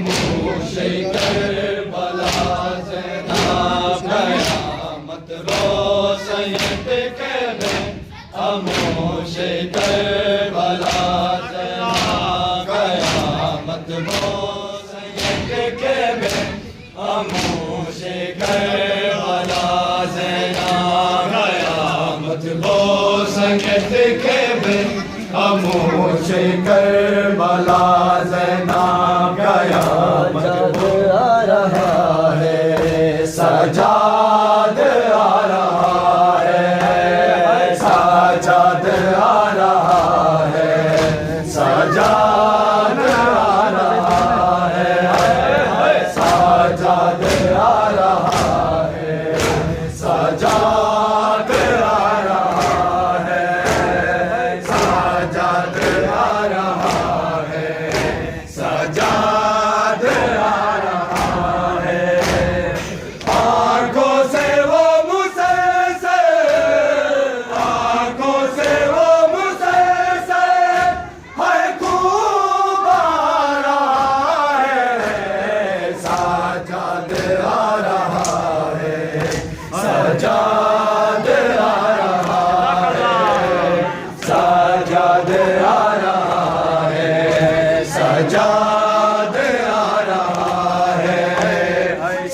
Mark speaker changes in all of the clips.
Speaker 1: खामोश करबला ज़ैनब क़यामत रोज़ सैयद कहबे खामोश करबला ज़ैनब क़यामत रोज़ सैयद कहबे खामोश करबला ज़ैनब क़यामत रोज़ सैयद कहबे खामोश करबला ज़ैनब क़यामत आ रहा है सजाद आ रहा है सजाद आ रहा है सजाद आ रहा है सजाद आ रहा है सजाद आ रहा है सजाद आ रहा है सजाद आ रहा है आँखों से वो मुसलसल आँखों से वो मुसलसल है खूब आ रहा है सजाद आ रहा है सजाद आ रहा है सजाद आ रहा है सजाद आ रहा है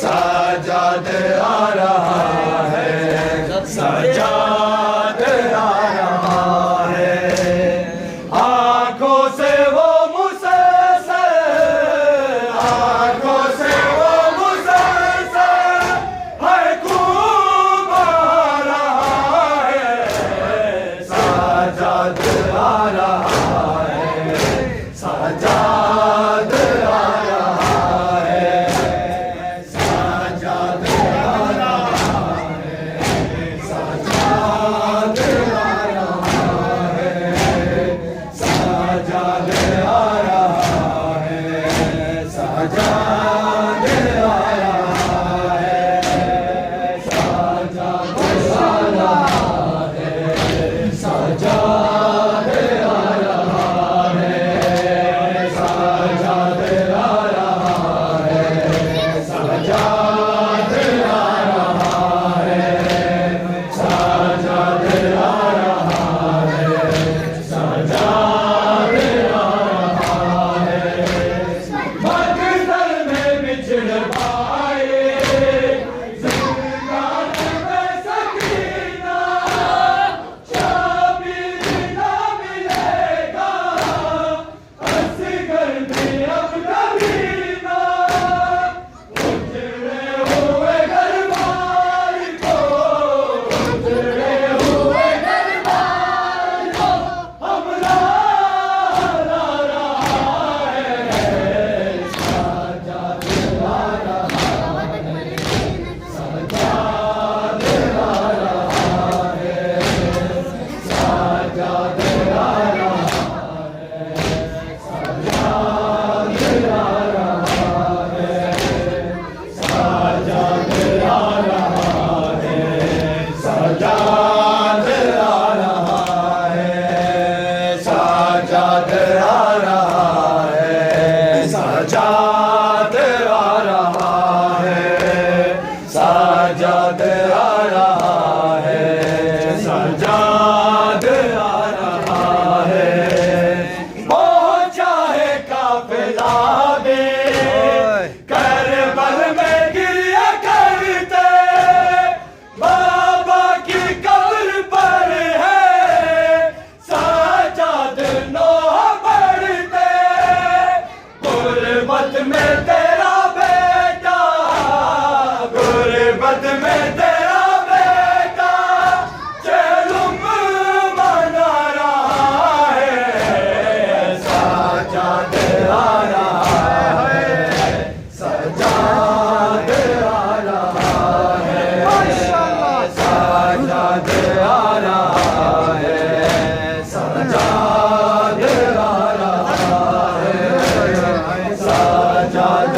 Speaker 1: सजाद आ रहा है सजाद आ रहा है आँखों से वो मुसलसल आँखों से वो मुसलसल है खूब आ रहा है सजाद आ रहा है सजाद आ रहा है सजाद आ रहा है सजाद आ रहा है सजाद आ रहा है सजाद आ रहा है सजाद आ रहा है सजाद आ रहा है सजाद आ रहा है सजाद आ रहा है सजाद आ रहा है सजाद आ रहा है मकसद में बिछड़ पाए ज़िंदगान में सकीना शाबिर ना मिलेगा असगर भी अब कभी ना उजड़े हुए घरबार को उजड़े हुए घरबार को हमला ला रहा है सजाद आ रहा है सजाद आ रहा है सजाद आ रहा है सजाद आ रहा है सजाद आ रहा है सजाद आ रहा है सजाद आ रहा है सजाद आ रहा है सजाद आ रहा है सजाद आ रहा है पहुंचा है काफिला बे करबल में गिरिया करते बाबा की कब्र पर है सजाद नोह बढ़ते गुरबत में तेरा बेटा गुरबत में तेरा बेटा चलुम मना रहा है सजाद आ रहा है सजाद आ रहा है सजाद आ रहा है सजाद आ रहा है सजाद